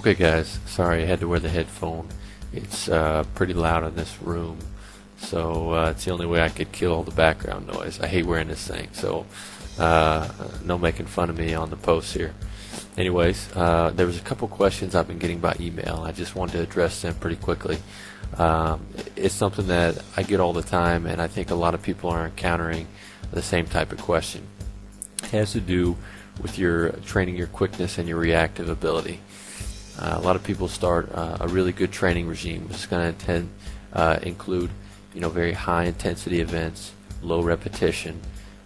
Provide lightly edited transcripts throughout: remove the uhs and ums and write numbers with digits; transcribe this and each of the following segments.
Okay guys, sorry I had to wear the headphone. It's pretty loud in this room, so it's the only way I could kill all the background noise. I hate wearing this thing, so no making fun of me on the posts here. Anyways, there was a couple questions I've been getting by email. I just wanted to address them pretty quickly. It's something that I get all the time, and I think a lot of people are encountering the same type of question. It has to do with your training your quickness and your reactive ability. A lot of people start a really good training regime, which is going to include, very high intensity events, low repetition,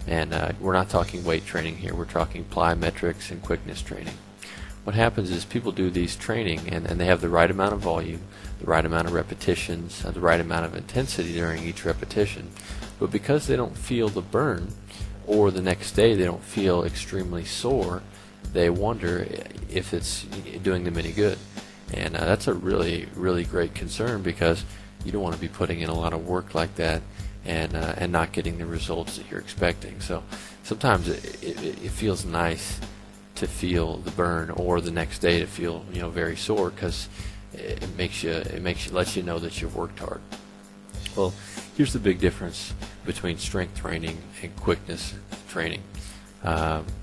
and we're not talking weight training here. We're talking plyometrics and quickness training. What happens is people do these training and they have the right amount of volume, the right amount of repetitions, the right amount of intensity during each repetition, but because they don't feel the burn, or the next day they don't feel extremely sore, they wonder if it's doing them any good. And that's a really, really great concern, because you don't want to be putting in a lot of work like that and not getting the results that you're expecting. So sometimes it feels nice to feel the burn, or the next day to feel very sore, because it lets you know that you've worked hard. Well, here's the big difference between strength training and quickness training.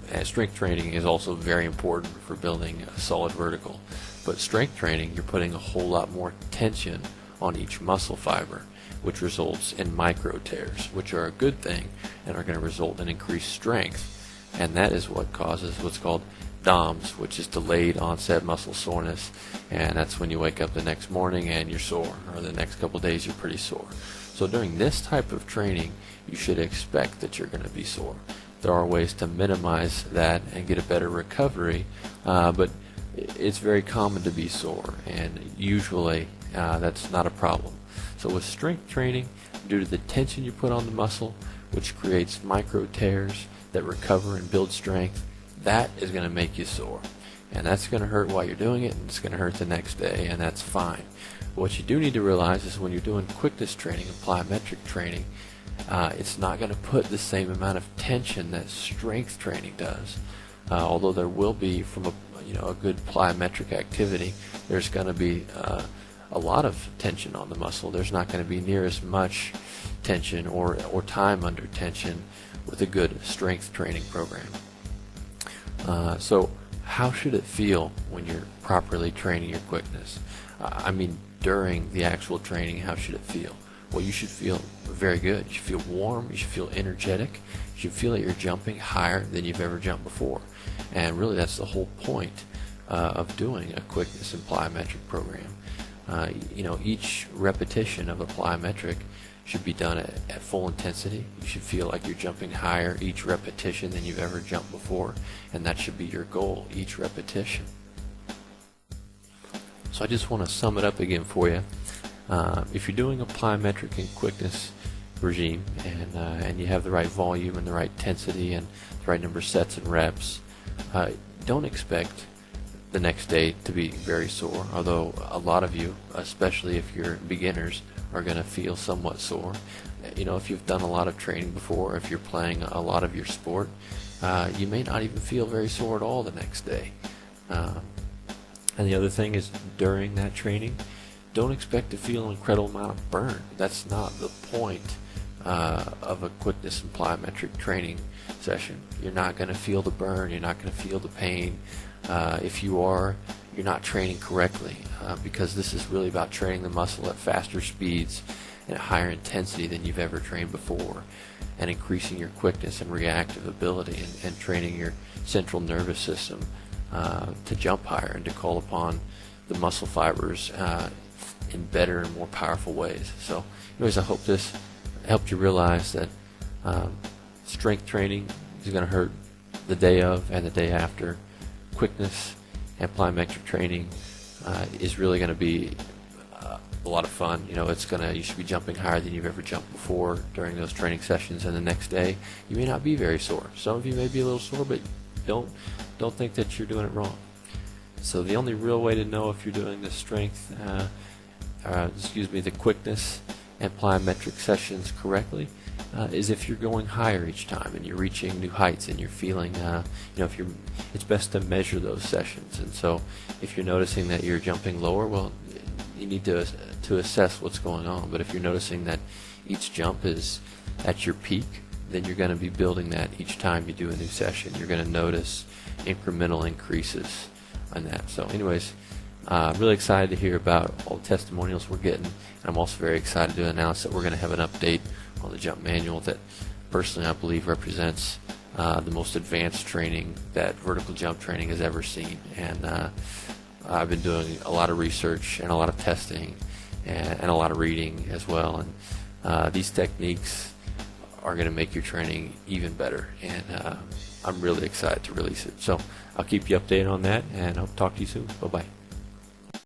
And strength training is also very important for building a solid vertical. But strength training, you're putting a whole lot more tension on each muscle fiber, which results in micro tears, which are a good thing and are going to result in increased strength. And that is what causes what's called DOMS, which is delayed onset muscle soreness. And that's when you wake up the next morning and you're sore, or the next couple days you're pretty sore. So during this type of training, you should expect that you're going to be sore. There are ways to minimize that and get a better recovery, but it's very common to be sore, and usually that's not a problem. So with strength training, due to the tension you put on the muscle, which creates micro tears that recover and build strength, that is going to make you sore. And that's going to hurt while you're doing it, and it's going to hurt the next day, and that's fine. What you do need to realize is when you're doing quickness training and plyometric training, it's not going to put the same amount of tension that strength training does. Although there will be, from a good plyometric activity, there's going to be a lot of tension on the muscle. There's not going to be near as much tension or time under tension with a good strength training program. So how should it feel when you're properly training your quickness? During the actual training, how should it feel? Well, you should feel very good. You should feel warm. You should feel energetic. You should feel that you're jumping higher than you've ever jumped before. And really, that's the whole point of doing a quickness and plyometric program. Each repetition of a plyometric should be done at full intensity. You should feel like you're jumping higher each repetition than you've ever jumped before, and that should be your goal each repetition. So I just want to sum it up again for you. If you're doing a plyometric and quickness regime, and you have the right volume and the right intensity and the right number of sets and reps, don't expect the next day to be very sore, although a lot of you, especially if you're beginners, are going to feel somewhat sore. If you've done a lot of training before, if you're playing a lot of your sport, you may not even feel very sore at all the next day. And the other thing is, during that training, don't expect to feel an incredible amount of burn. That's not the point of a quickness and plyometric training session. You're not going to feel the burn. You're not going to feel the pain. If you are, you're not training correctly, because this is really about training the muscle at faster speeds and at higher intensity than you've ever trained before, and increasing your quickness and reactive ability, and training your central nervous system to jump higher and to call upon the muscle fibers in better and more powerful ways. So anyways, I hope this helped you realize that strength training is going to hurt the day of and the day after. Quickness and plyometric training is really going to be a lot of fun. You should be jumping higher than you've ever jumped before during those training sessions, and the next day you may not be very sore. Some of you may be a little sore, but don't think that you're doing it wrong. So the only real way to know if you're doing the quickness and plyometric sessions correctly is if you're going higher each time and you're reaching new heights and you're feeling, if you're, it's best to measure those sessions. And so if you're noticing that you're jumping lower, well, you need to assess what's going on. But if you're noticing that each jump is at your peak, then you're going to be building that each time you do a new session. You're going to notice incremental increases on that. So anyways, really excited to hear about all the testimonials we're getting. And I'm also very excited to announce that we're going to have an update on the jump manual that personally I believe represents the most advanced training that vertical jump training has ever seen. And I've been doing a lot of research and a lot of testing and a lot of reading as well. And these techniques are going to make your training even better. And I'm really excited to release it. So I'll keep you updated on that, and I'll talk to you soon. Bye-bye.